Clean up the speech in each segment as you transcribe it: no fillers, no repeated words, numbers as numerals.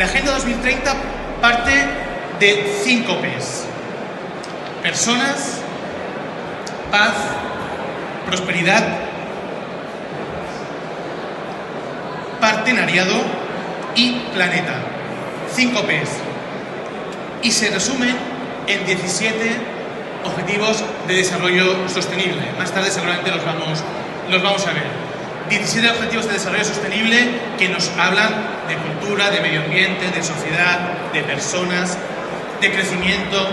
Agenda 2030 parte de 5 P's: personas, paz, prosperidad, partenariado y planeta. 5 P's. Y se resumen en 17 objetivos de desarrollo sostenible. Más tarde seguramente los vamos a ver. 17 objetivos de desarrollo sostenible que nos hablan de cultura, de medio ambiente, de sociedad, de personas, de crecimiento,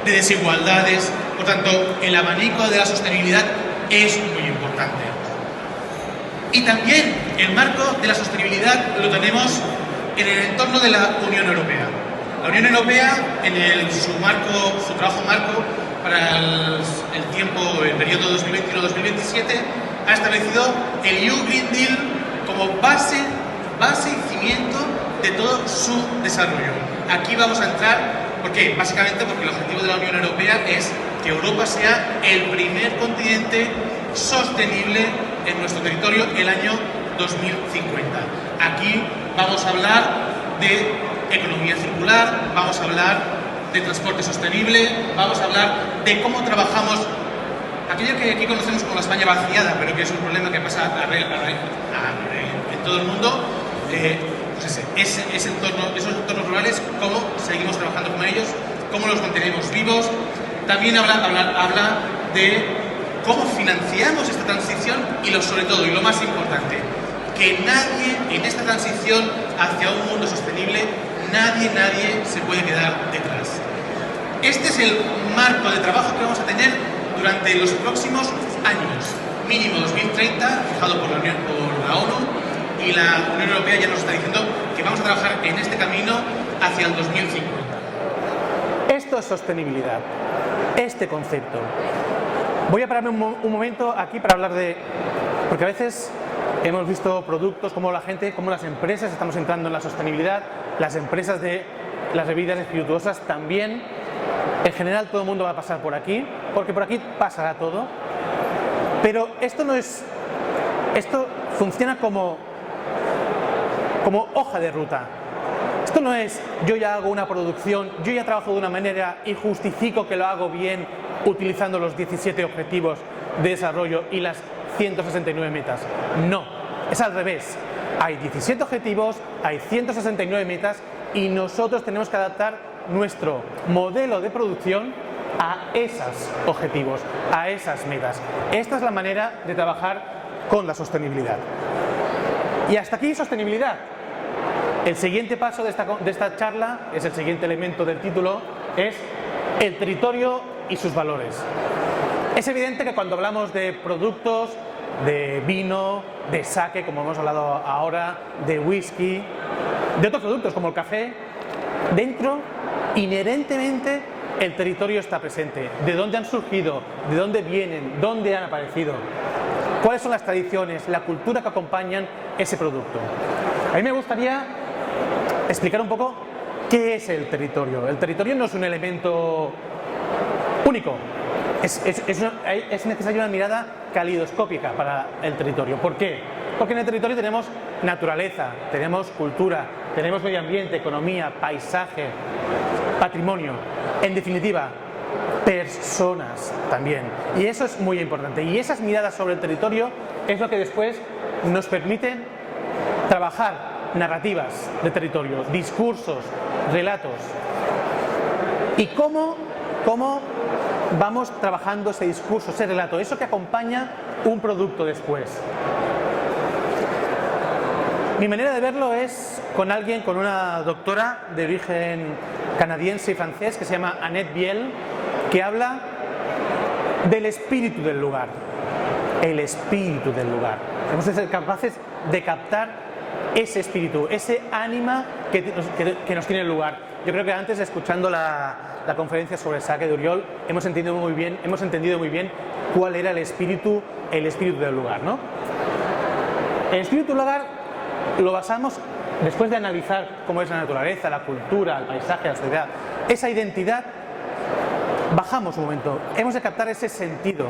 de desigualdades. Por tanto, el abanico de la sostenibilidad es muy importante. Y también el marco de la sostenibilidad lo tenemos en el entorno de la Unión Europea. La Unión Europea, en su trabajo marco para el periodo 2021-2027, ha establecido el EU Green Deal como base y cimiento de todo su desarrollo. Aquí vamos a entrar, ¿por qué? Básicamente porque el objetivo de la Unión Europea es que Europa sea el primer continente sostenible en nuestro territorio el año 2050. Aquí vamos a hablar de economía circular, vamos a hablar de transporte sostenible, vamos a hablar de cómo trabajamos aquello que aquí conocemos como la España vaciada, pero que es un problema que pasa en todo el mundo. Esos entornos rurales, cómo seguimos trabajando con ellos, cómo los mantenemos vivos. También habla de cómo financiamos esta transición y sobre todo, y lo más importante, que nadie en esta transición hacia un mundo sostenible, nadie se puede quedar detrás. Este es el marco de trabajo que vamos a tener durante los próximos años, mínimo 2030, fijado por la ONU, y la Unión Europea ya nos está diciendo que vamos a trabajar en este camino hacia el 2050. Esto es sostenibilidad, este concepto. Voy a pararme un momento aquí para hablar porque a veces hemos visto productos como las empresas estamos entrando en la sostenibilidad, las empresas de las bebidas espirituosas también. En general todo el mundo va a pasar por aquí, porque por aquí pasará todo. Pero esto funciona como hoja de ruta. Esto no es yo ya hago una producción, yo ya trabajo de una manera y justifico que lo hago bien utilizando los 17 objetivos de desarrollo y las 169 metas. No, es al revés. Hay 17 objetivos, hay 169 metas y nosotros tenemos que adaptar nuestro modelo de producción a esos objetivos, a esas metas. Esta es la manera de trabajar con la sostenibilidad. Y hasta aquí sostenibilidad. El siguiente paso de esta charla, es el siguiente elemento del título, es el territorio y sus valores. Es evidente que cuando hablamos de productos, de vino, de sake, como hemos hablado ahora, de whisky, de otros productos como el café, dentro, inherentemente, el territorio está presente. ¿De dónde han surgido? ¿De dónde vienen? ¿Dónde han aparecido? ¿Cuáles son las tradiciones, la cultura que acompañan ese producto? A mí me gustaría explicar un poco qué es el territorio. El territorio no es un elemento único. Es necesaria una mirada calidoscópica para el territorio. ¿Por qué? Porque en el territorio tenemos naturaleza, tenemos cultura, tenemos medio ambiente, economía, paisaje, patrimonio. En definitiva, personas también. Y eso es muy importante. Y esas miradas sobre el territorio es lo que después nos permiten trabajar narrativas de territorio, discursos, relatos. ¿Y cómo vamos trabajando ese discurso, ese relato, eso que acompaña un producto después? Mi manera de verlo es con una doctora de origen canadiense y francés que se llama Annette Biel, que habla del espíritu del lugar. El espíritu del lugar. Tenemos que ser capaces de captar ese espíritu, ese ánima que nos tiene el lugar. Yo creo que antes, escuchando la conferencia sobre el sake de Uriol, hemos entendido muy bien cuál era el espíritu del lugar, ¿no? El espíritu del lugar lo basamos después de analizar cómo es la naturaleza, la cultura, el paisaje, la sociedad, esa identidad. Bajamos un momento, hemos de captar ese sentido.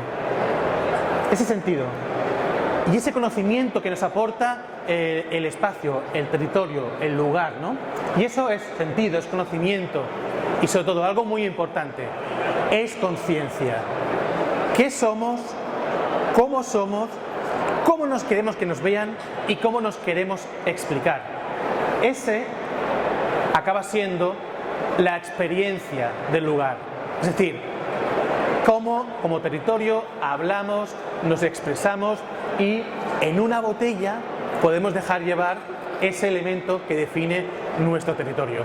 y ese conocimiento que nos aporta el espacio, el territorio, el lugar, ¿no? Y eso es sentido, es conocimiento y sobre todo algo muy importante, es conciencia. ¿Qué somos? ¿Cómo nos queremos que nos vean y cómo nos queremos explicar? Ese acaba siendo la experiencia del lugar, es decir, cómo como territorio hablamos, nos expresamos y en una botella podemos dejar llevar ese elemento que define nuestro territorio.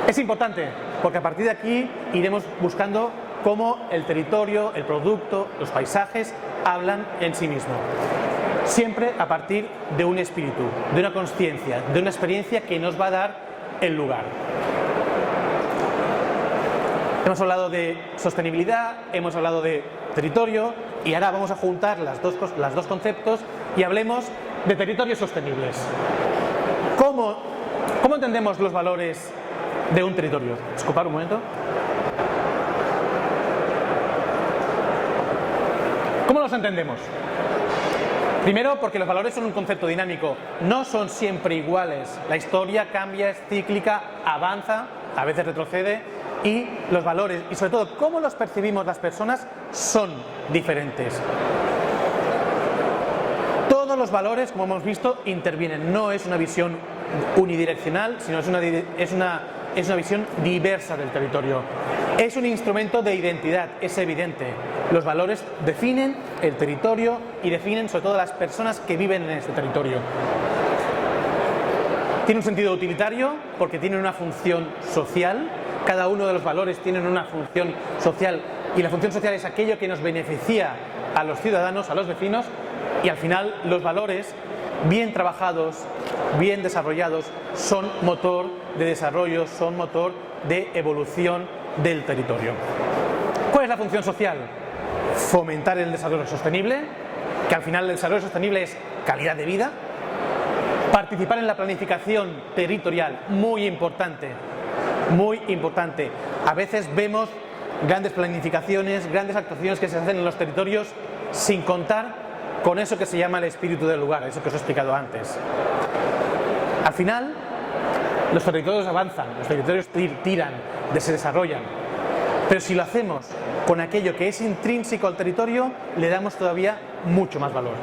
Es importante porque a partir de aquí iremos buscando cómo el territorio, el producto, los paisajes hablan en sí mismo. Siempre a partir de un espíritu, de una conciencia, de una experiencia que nos va a dar el lugar. Hemos hablado de sostenibilidad, hemos hablado de territorio y ahora vamos a juntar los dos conceptos y hablemos de territorios sostenibles. ¿Cómo entendemos los valores de un territorio? Disculpad un momento. ¿Cómo los entendemos? Primero, porque los valores son un concepto dinámico, no son siempre iguales. La historia cambia, es cíclica, avanza, a veces retrocede y los valores, y sobre todo cómo los percibimos las personas, son diferentes. Todos los valores, como hemos visto, intervienen. No es una visión unidireccional, sino es una visión diversa del territorio. Es un instrumento de identidad, es evidente. Los valores definen el territorio y definen sobre todo las personas que viven en este territorio. Tiene un sentido utilitario porque tienen una función social. Cada uno de los valores tiene una función social y la función social es aquello que nos beneficia a los ciudadanos, a los vecinos, y al final los valores bien trabajados, bien desarrollados, son motor de desarrollo, son motor de evolución del territorio. ¿Cuál es la función social? Fomentar el desarrollo sostenible, que al final el desarrollo sostenible es calidad de vida. Participar en la planificación territorial, muy importante, muy importante. A veces vemos grandes planificaciones, grandes actuaciones que se hacen en los territorios sin contar con eso que se llama el espíritu del lugar, eso que os he explicado antes. Al final, los territorios avanzan, los territorios tiran, se desarrollan, pero si lo hacemos con aquello que es intrínseco al territorio, le damos todavía mucho más valor.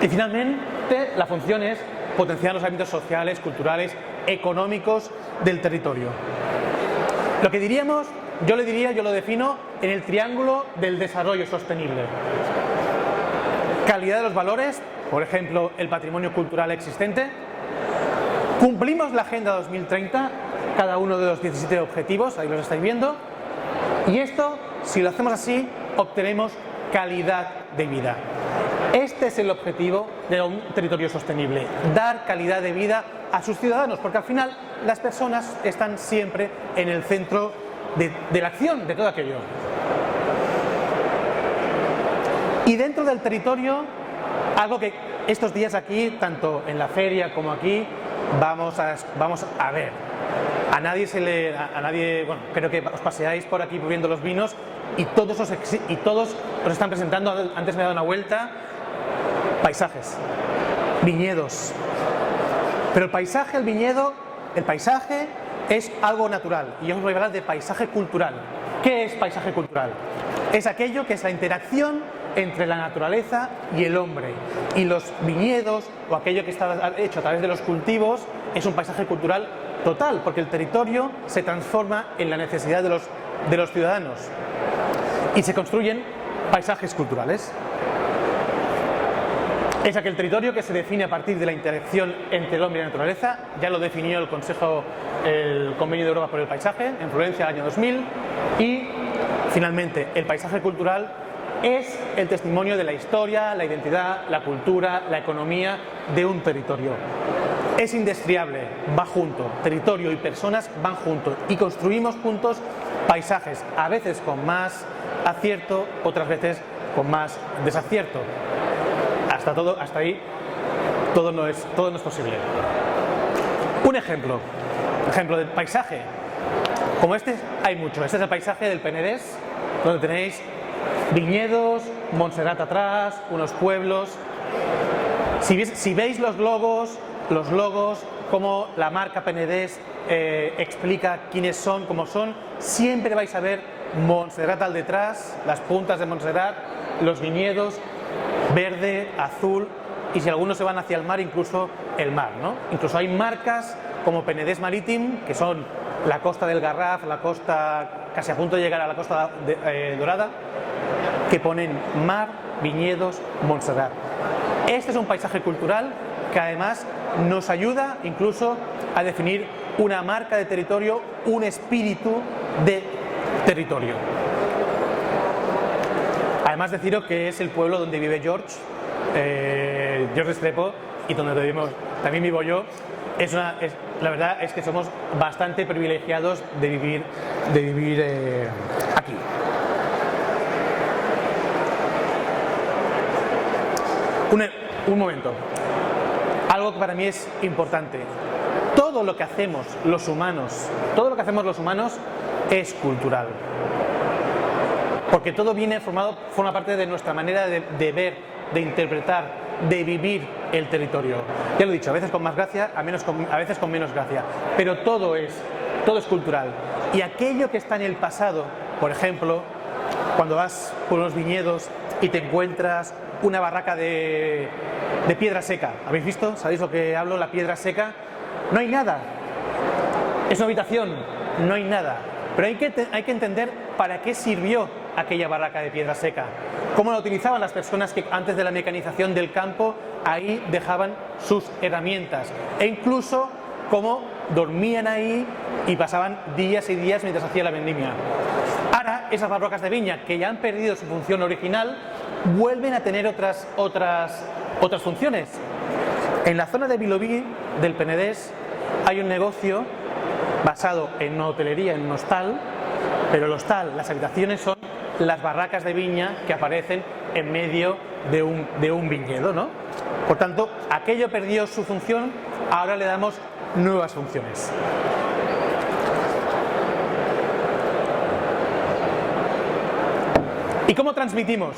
Y finalmente, la función es potenciar los ámbitos sociales, culturales, económicos del territorio. Lo que diríamos, yo lo defino en el triángulo del desarrollo sostenible. Calidad de los valores, por ejemplo, el patrimonio cultural existente. Cumplimos la Agenda 2030, cada uno de los 17 objetivos, ahí los estáis viendo. Y esto, si lo hacemos así, obtenemos calidad de vida. Este es el objetivo de un territorio sostenible, dar calidad de vida a sus ciudadanos, porque al final las personas están siempre en el centro de la acción de todo aquello. Y dentro del territorio, algo que estos días aquí, tanto en la feria como aquí, vamos a ver. A nadie, bueno, creo que os paseáis por aquí viendo los vinos y todos os están presentando, antes me he dado una vuelta, paisajes, viñedos. Pero el paisaje, el viñedo, el paisaje es algo natural y yo os voy a hablar de paisaje cultural. ¿Qué es paisaje cultural? Es aquello que es la interacción entre la naturaleza y el hombre, y los viñedos o aquello que está hecho a través de los cultivos es un paisaje cultural total, porque el territorio se transforma en la necesidad de los ciudadanos y se construyen paisajes culturales. Es aquel territorio que se define a partir de la interacción entre el hombre y la naturaleza. Ya lo definió el Convenio de Europa por el Paisaje en Florencia el año 2000. Y finalmente el paisaje cultural es el testimonio de la historia, la identidad, la cultura, la economía de un territorio. Es indestriable, va junto, territorio y personas van juntos y construimos juntos paisajes, a veces con más acierto, otras veces con más desacierto. Hasta ahí todo no es posible. Un ejemplo de paisaje, como este hay mucho. Este es el paisaje del Penedés, donde tenéis Viñedos, Montserrat atrás, unos pueblos. Si veis los logos, cómo la marca Penedès explica quiénes son, cómo son, siempre vais a ver Montserrat al detrás, las puntas de Montserrat, los viñedos, verde, azul, y si algunos se van hacia el mar, incluso el mar, ¿no? Incluso hay marcas como Penedès Marítim, que son la costa del Garraf, la costa casi a punto de llegar a la costa dorada, que ponen mar, viñedos, Montserrat. Este es un paisaje cultural que además nos ayuda incluso a definir una marca de territorio, un espíritu de territorio. Además deciros que es el pueblo donde vive George Restrepo, y donde también vivo yo. La verdad es que somos bastante privilegiados de vivir aquí. Un momento. Algo que para mí es importante. Todo lo que hacemos los humanos es cultural. Porque todo forma parte de nuestra manera de ver, de interpretar, de vivir el territorio. Ya lo he dicho, a veces con más gracia, a veces con menos gracia. Pero todo es cultural. Y aquello que está en el pasado, por ejemplo, cuando vas por los viñedos y te encuentras una barraca de piedra seca. ¿Habéis visto? ¿Sabéis lo que hablo? La piedra seca. No hay nada. Es una habitación. No hay nada. Pero hay que entender para qué sirvió aquella barraca de piedra seca. Cómo la utilizaban las personas que antes de la mecanización del campo ahí dejaban sus herramientas. E incluso cómo dormían ahí y pasaban días y días mientras hacía la vendimia. Ahora, esas barracas de viña que ya han perdido su función original vuelven a tener otras funciones. En la zona de Vilobí del Penedès hay un negocio basado en una hotelería, en un hostal, pero el hostal, las habitaciones son las barracas de viña que aparecen en medio de un viñedo, ¿no? Por tanto, aquello perdió su función, ahora le damos nuevas funciones. ¿Y cómo transmitimos?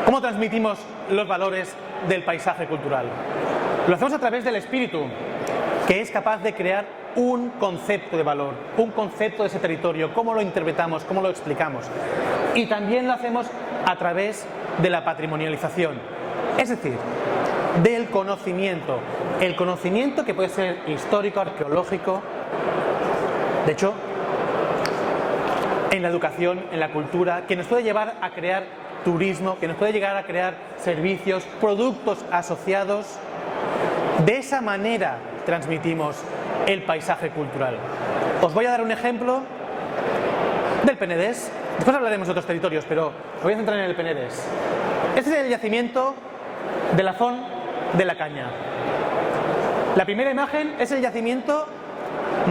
¿Cómo transmitimos los valores del paisaje cultural? Lo hacemos a través del espíritu, que es capaz de crear un concepto de valor, un concepto de ese territorio, cómo lo interpretamos, cómo lo explicamos. Y también lo hacemos a través de la patrimonialización, es decir, del conocimiento. El conocimiento que puede ser histórico, arqueológico, de hecho, en la educación, en la cultura, que nos puede llevar a crear turismo, que nos puede llegar a crear servicios, productos asociados. De esa manera transmitimos el paisaje cultural. Os voy a dar un ejemplo del Penedès. Después hablaremos de otros territorios, pero me voy a centrar en el Penedès. Este es el yacimiento de la Font de la Caña. La primera imagen es el yacimiento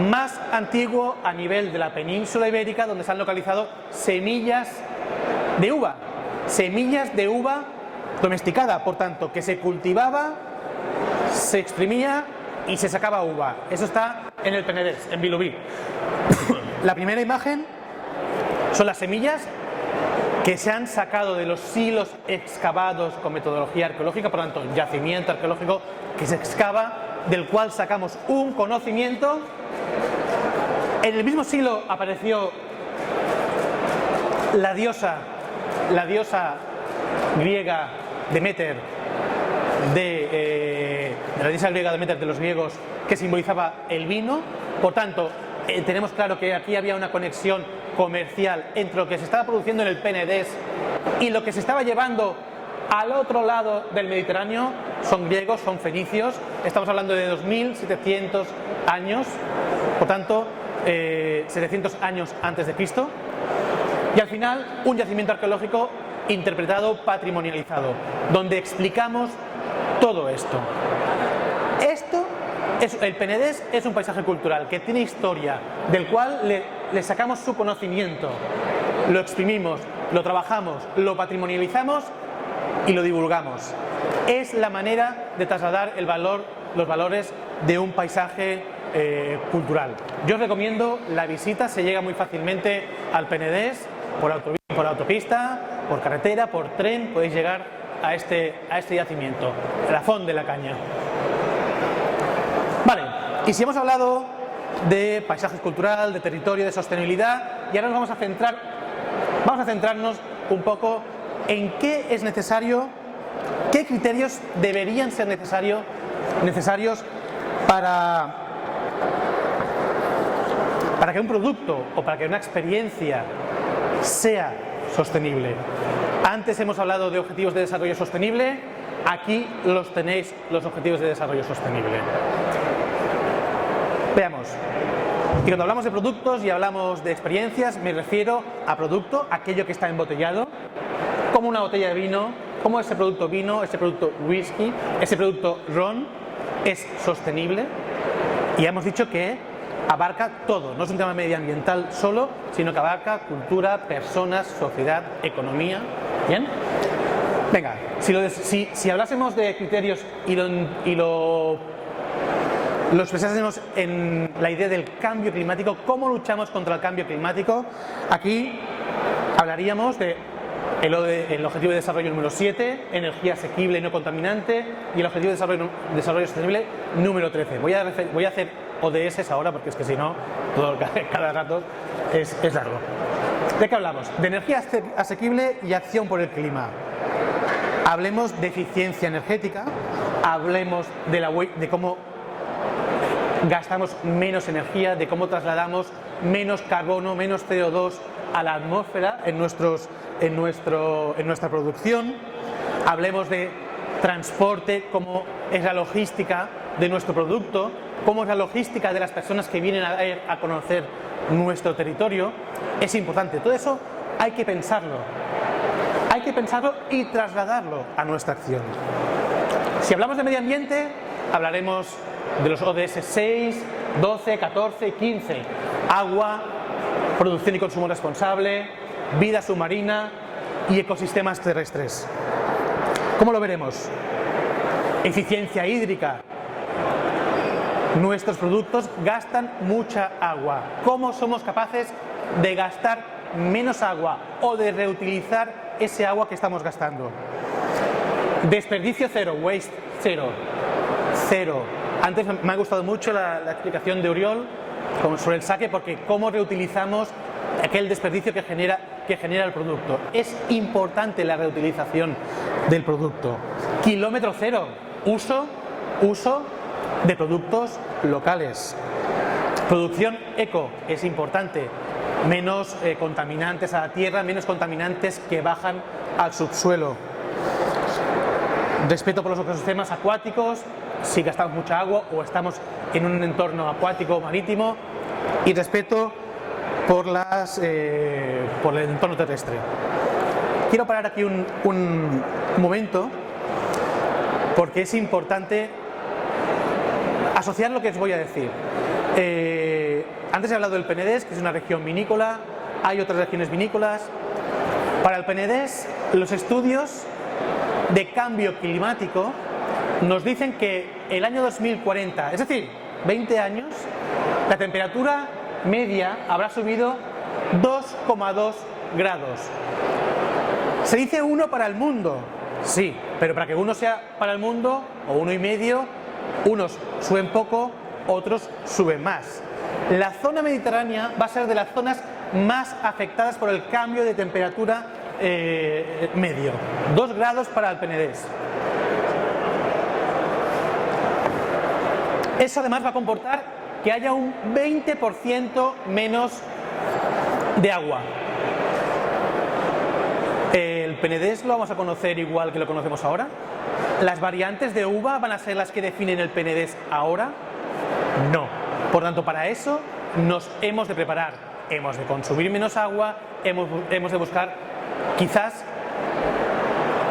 más antiguo a nivel de la península ibérica, donde se han localizado semillas de uva. Semillas de uva domesticada, por tanto, que se cultivaba, se exprimía y se sacaba uva. Eso está en el Penedès, en Vilobí. La primera imagen son las semillas que se han sacado de los silos excavados con metodología arqueológica, por tanto, yacimiento arqueológico que se excava, del cual sacamos un conocimiento. En el mismo silo apareció la diosa griega Deméter, la diosa griega Deméter de los griegos, que simbolizaba el vino. Por tanto, tenemos claro que aquí había una conexión comercial entre lo que se estaba produciendo en el Penedès y lo que se estaba llevando al otro lado del Mediterráneo. Son griegos, son fenicios, estamos hablando de 2700 años, por tanto 700 años antes de Cristo. Y al final, un yacimiento arqueológico interpretado, patrimonializado, donde explicamos todo esto. El Penedès es un paisaje cultural que tiene historia, del cual le sacamos su conocimiento, lo exprimimos, lo trabajamos, lo patrimonializamos y lo divulgamos. Es la manera de trasladar los valores de un paisaje cultural. Yo os recomiendo la visita, se llega muy fácilmente al Penedès, por autopista, por carretera, por tren, podéis llegar a este yacimiento, la Font de la Caña. Vale, y si hemos hablado de paisaje cultural, de territorio, de sostenibilidad, y ahora nos vamos a centrarnos un poco en qué es necesario, qué criterios deberían ser necesarios para que un producto o para que una experiencia sea sostenible. Antes hemos hablado de objetivos de desarrollo sostenible, aquí los tenéis, los objetivos de desarrollo sostenible. Veamos. Y cuando hablamos de productos y hablamos de experiencias, me refiero a producto, aquello que está embotellado, como una botella de vino, como ese producto vino, ese producto whisky, ese producto ron, es sostenible. Y ya hemos dicho que abarca todo, no es un tema medioambiental solo, sino que abarca cultura, personas, sociedad, economía. ¿Bien? Venga, si hablásemos de criterios y lo expresásemos en la idea del cambio climático, cómo luchamos contra el cambio climático, aquí hablaríamos de el objetivo de desarrollo número 7, energía asequible y no contaminante, y el objetivo de desarrollo sostenible número 13. Voy a hacer ODS ahora porque es que si no, cada rato es largo. ¿De qué hablamos? De energía asequible y acción por el clima. Hablemos de eficiencia energética, hablemos de cómo gastamos menos energía, de cómo trasladamos menos carbono, menos CO2 a la atmósfera en nuestra producción. Hablemos de transporte, cómo es la logística de nuestro producto, cómo es la logística de las personas que vienen a conocer nuestro territorio. Es importante, todo eso hay que pensarlo y trasladarlo a nuestra acción. Si hablamos de medio ambiente, hablaremos de los ODS 6, 12, 14 y 15. Agua, producción y consumo responsable, vida submarina y ecosistemas terrestres. ¿Cómo lo veremos? Eficiencia hídrica. Nuestros productos gastan mucha agua. ¿Cómo somos capaces de gastar menos agua o de reutilizar ese agua que estamos gastando? Desperdicio cero, waste cero. Antes me ha gustado mucho la explicación de Oriol sobre el saque, porque cómo reutilizamos aquel desperdicio que genera el producto. Es importante la reutilización del producto. Kilómetro cero, uso de productos locales. Producción eco, es importante. Menos contaminantes a la tierra, menos contaminantes que bajan al subsuelo. Respeto por los ecosistemas acuáticos, si gastamos mucha agua o estamos en un entorno acuático o marítimo, y respeto por el entorno terrestre. Quiero parar aquí un momento porque es importante asociar lo que os voy a decir. Antes he hablado del Penedès, que es una región vinícola, hay otras regiones vinícolas. Para el Penedès, los estudios de cambio climático nos dicen que el año 2040, es decir, 20 años, la temperatura media habrá subido 2,2 grados. Se dice 1 para el mundo, sí, pero para que uno sea para el mundo, o 1,5, unos suben poco, otros suben más. La zona mediterránea va a ser de las zonas más afectadas por el cambio de temperatura medio. 2 grados para el Penedès. Eso además va a comportar que haya un 20% menos de agua. El Penedès lo vamos a conocer igual que lo conocemos ahora. ¿Las variantes de uva van a ser las que definen el Penedès ahora? No. Por tanto, para eso nos hemos de preparar. Hemos de consumir menos agua, hemos de buscar quizás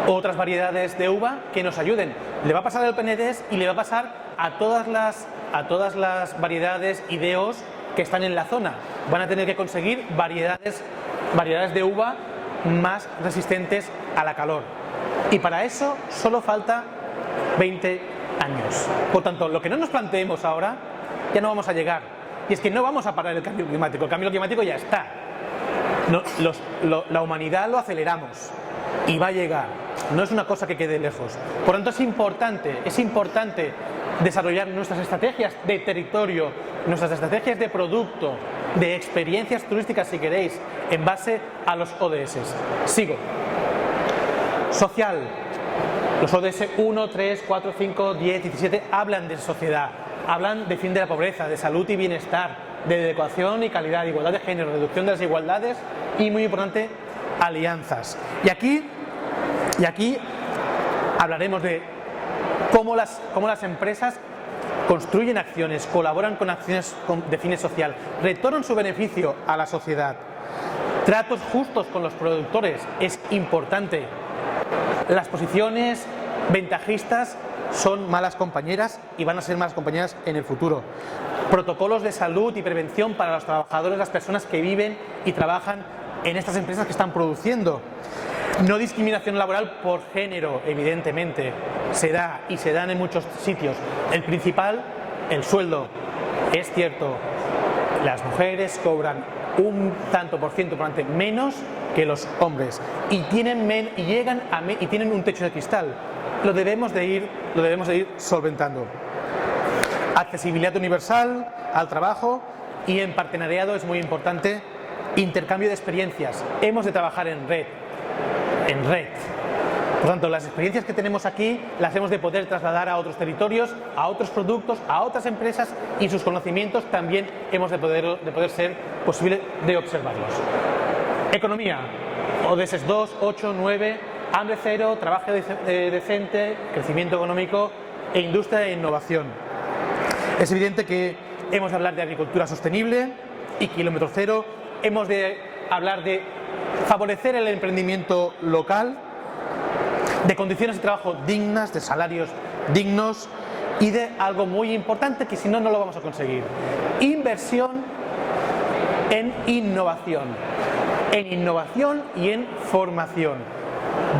otras variedades de uva que nos ayuden. Le va a pasar al Penedès y le va a pasar a todas las variedades y DOs que están en la zona. Van a tener que conseguir variedades de uva más resistentes a la calor. Y para eso solo falta 20 años. Por tanto, lo que no nos planteemos ahora ya no vamos a llegar. Y es que no vamos a parar el cambio climático ya está. No, la humanidad lo aceleramos y va a llegar. No es una cosa que quede lejos. Por lo tanto, es importante desarrollar nuestras estrategias de territorio, nuestras estrategias de producto, de experiencias turísticas, si queréis, en base a los ODS. Sigo. Social. Los ODS 1, 3, 4, 5, 10, 17 hablan de sociedad, hablan de fin de la pobreza, de salud y bienestar, de adecuación y calidad, de igualdad de género, reducción de las desigualdades y, muy importante, alianzas. Y aquí hablaremos de cómo las empresas construyen acciones, colaboran con acciones de fin social, retornan su beneficio a la sociedad. Tratos justos con los productores es importante. Las posiciones ventajistas son malas compañeras y van a ser malas compañeras en el futuro. Protocolos de salud y prevención para los trabajadores, las personas que viven y trabajan en estas empresas que están produciendo. No discriminación laboral por género, evidentemente, se da y se dan en muchos sitios. El principal, el sueldo. Es cierto, las mujeres cobran un tanto por ciento menos que los hombres y tienen un techo de cristal. Lo debemos de ir solventando. Accesibilidad universal al trabajo y en partenariado es muy importante. Intercambio de experiencias. Hemos de trabajar en red. Por tanto, las experiencias que tenemos aquí las hemos de poder trasladar a otros territorios, a otros productos, a otras empresas y sus conocimientos también hemos de poder ser posible de observarlos. Economía. ODS 2, 8, 9, hambre cero, trabajo decente, crecimiento económico e industria e innovación. Es evidente que hemos de hablar de agricultura sostenible y kilómetro cero, hemos de hablar de favorecer el emprendimiento local, de condiciones de trabajo dignas, de salarios dignos y de algo muy importante que si no, no lo vamos a conseguir. Inversión en innovación y en formación.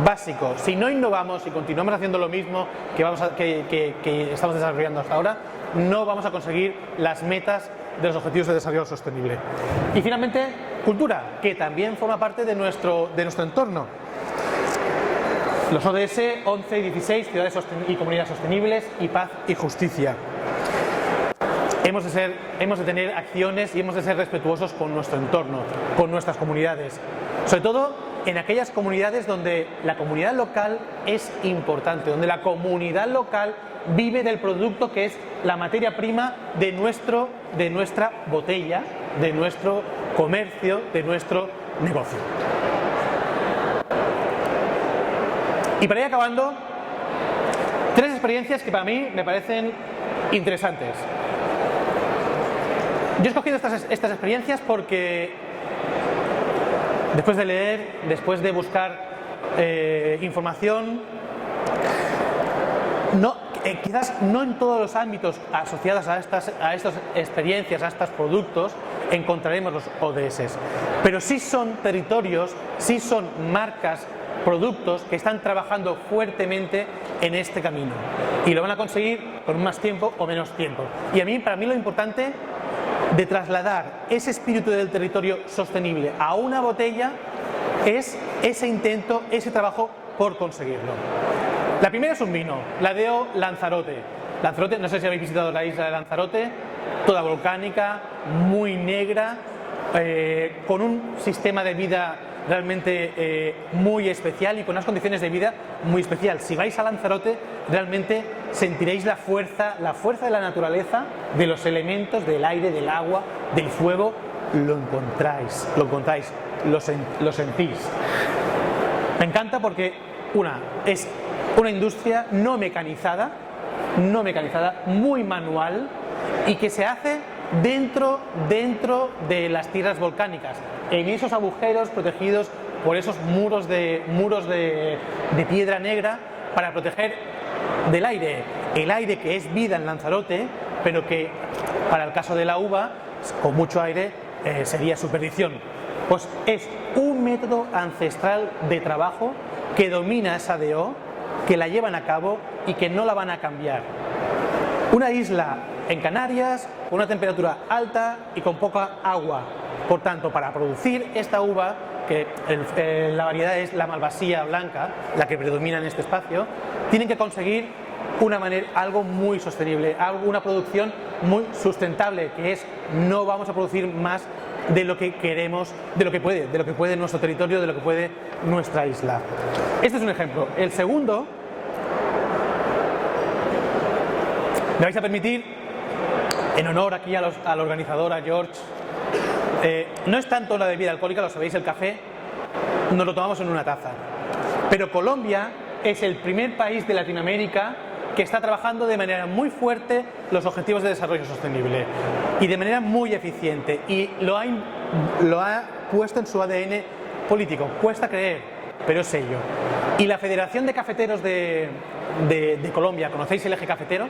Básico. Si no innovamos y continuamos haciendo lo mismo que estamos desarrollando hasta ahora, no vamos a conseguir las metas de los objetivos de desarrollo sostenible. Y finalmente, cultura, que también forma parte de nuestro entorno. Los ODS 11 y 16, ciudades y comunidades sostenibles y paz y justicia. Hemos de tener acciones y hemos de ser respetuosos con nuestro entorno, con nuestras comunidades. Sobre todo en aquellas comunidades donde la comunidad local es importante, donde la comunidad local vive del producto que es la materia prima de nuestra botella, de nuestro comercio, de nuestro negocio. Y para ir acabando, 3 experiencias que para mí me parecen interesantes. Yo he escogido estas experiencias porque después de leer, después de buscar información, quizás no en todos los ámbitos asociados a estas experiencias, a estos productos, encontraremos los ODS. Pero sí son territorios, sí son marcas, productos que están trabajando fuertemente en este camino. Y lo van a conseguir con más tiempo o menos tiempo. Y para mí lo importante de trasladar ese espíritu del territorio sostenible a una botella es ese intento, ese trabajo por conseguirlo. La primera es un vino, la DO Lanzarote. Lanzarote, no sé si habéis visitado la isla de Lanzarote, toda volcánica, muy negra, con un sistema de vida realmente muy especial y con unas condiciones de vida muy especial. Si vais a Lanzarote, realmente sentiréis la fuerza de la naturaleza, de los elementos, del aire, del agua, del fuego. Lo encontráis, lo sentís. Me encanta porque es una industria no mecanizada, muy manual y que se hace dentro de las tierras volcánicas, en esos agujeros protegidos por esos muros de piedra negra para proteger del aire, el aire que es vida en Lanzarote, pero que para el caso de la uva, con mucho aire, sería su perdición. Pues es un método ancestral de trabajo que domina esa DO, que la llevan a cabo y que no la van a cambiar. Una isla en Canarias, con una temperatura alta y con poca agua. Por tanto, para producir esta uva, que la variedad es la Malvasía blanca, la que predomina en este espacio, tienen que conseguir algo muy sostenible, una producción muy sustentable, que es no vamos a producir más de lo que queremos, de lo que puede nuestro territorio, de lo que puede nuestra isla. Este es un ejemplo. El segundo, me vais a permitir, en honor aquí al organizador, a George, no es tanto la bebida alcohólica, lo sabéis, el café, nos lo tomamos en una taza. Pero Colombia es el primer país de Latinoamérica que está trabajando de manera muy fuerte los objetivos de desarrollo sostenible y de manera muy eficiente, y lo ha puesto en su ADN político. Cuesta creer, pero es ello. Y la Federación de Cafeteros de Colombia, ¿conocéis el Eje Cafetero?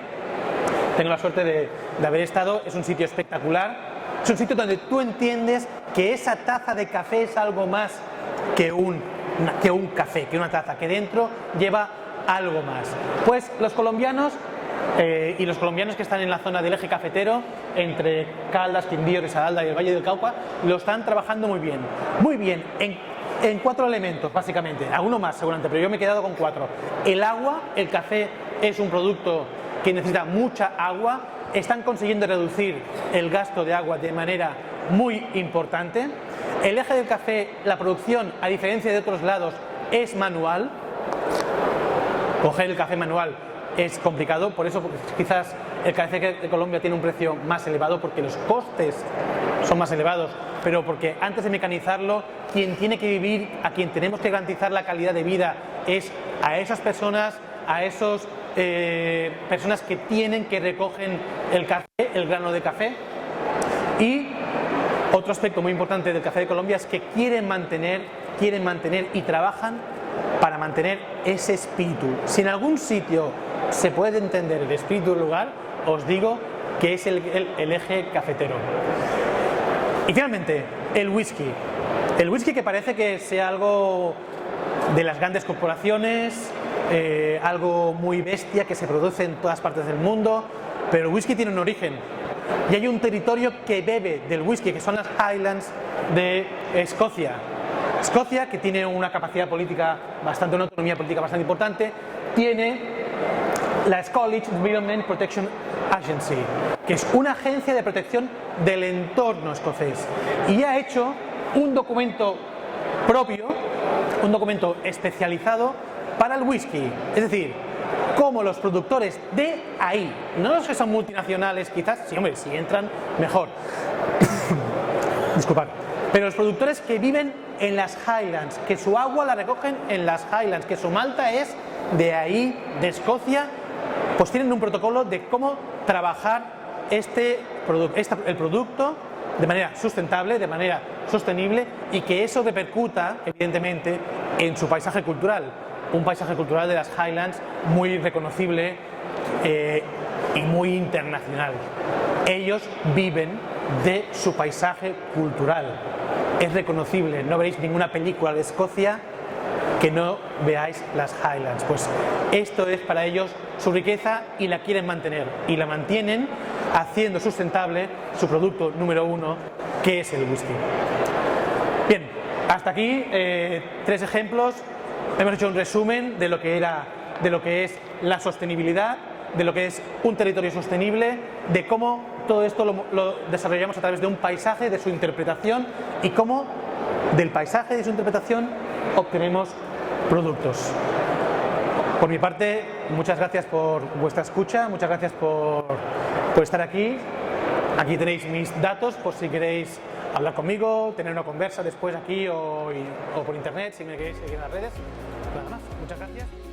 Tengo la suerte de haber estado, es un sitio espectacular. Es un sitio donde tú entiendes que esa taza de café es algo más que un café, que una taza, que dentro lleva algo más. Pues los colombianos y los colombianos que están en la zona del Eje Cafetero, entre Caldas, Quindío, Risaralda y el Valle del Cauca, lo están trabajando muy bien. Muy bien, en 4 elementos, básicamente. Alguno más, seguramente, pero yo me he quedado con 4. El agua, el café es un producto que necesita mucha agua. Están consiguiendo reducir el gasto de agua de manera muy importante. El eje del café, la producción, a diferencia de otros lados, es manual. Coger el café manual es complicado, por eso quizás el café de Colombia tiene un precio más elevado, porque los costes son más elevados, pero porque antes de mecanizarlo, quien tiene que vivir, a quien tenemos que garantizar la calidad de vida, es a esas personas, a esos personas que recogen el café, el grano de café. Y otro aspecto muy importante del café de Colombia es que quieren mantener y trabajan para mantener ese espíritu. Si en algún sitio se puede entender el espíritu del lugar, os digo que es el eje cafetero. Y finalmente, el whisky. El whisky, que parece que sea algo de las grandes corporaciones, algo muy bestia que se produce en todas partes del mundo, pero el whisky tiene un origen. Y hay un territorio que bebe del whisky, que son las Highlands de Escocia. Escocia, que tiene una capacidad política bastante, una autonomía política bastante importante, tiene la Scottish Environment Protection Agency, que es una agencia de protección del entorno escocés, y ha hecho un documento propio, un documento especializado para el whisky. Es decir, cómo los productores de ahí, no los que son multinacionales, quizás, sí, hombre, si entran, mejor, disculpad, pero los productores que viven en las Highlands, que su agua la recogen en las Highlands, que su malta es de ahí, de Escocia, pues tienen un protocolo de cómo trabajar el producto de manera sustentable, de manera sostenible, y que eso repercuta, evidentemente, en su paisaje cultural. Un paisaje cultural de las Highlands muy reconocible y muy internacional. Ellos viven de su paisaje cultural. Es reconocible, no veréis ninguna película de Escocia que no veáis las Highlands. Pues esto es para ellos su riqueza, y la quieren mantener, y la mantienen haciendo sustentable su producto número 1, que es el whisky. Bien, hasta aquí 3 ejemplos. Hemos hecho un resumen de lo que es la sostenibilidad, de lo que es un territorio sostenible, de cómo todo esto lo desarrollamos a través de un paisaje, de su interpretación, y cómo del paisaje y de su interpretación obtenemos productos. Por mi parte, muchas gracias por vuestra escucha, muchas gracias por estar aquí. Aquí tenéis mis datos por si queréis hablar conmigo, tener una conversa después aquí o por internet, si me queréis seguir en las redes. Nada más, muchas gracias.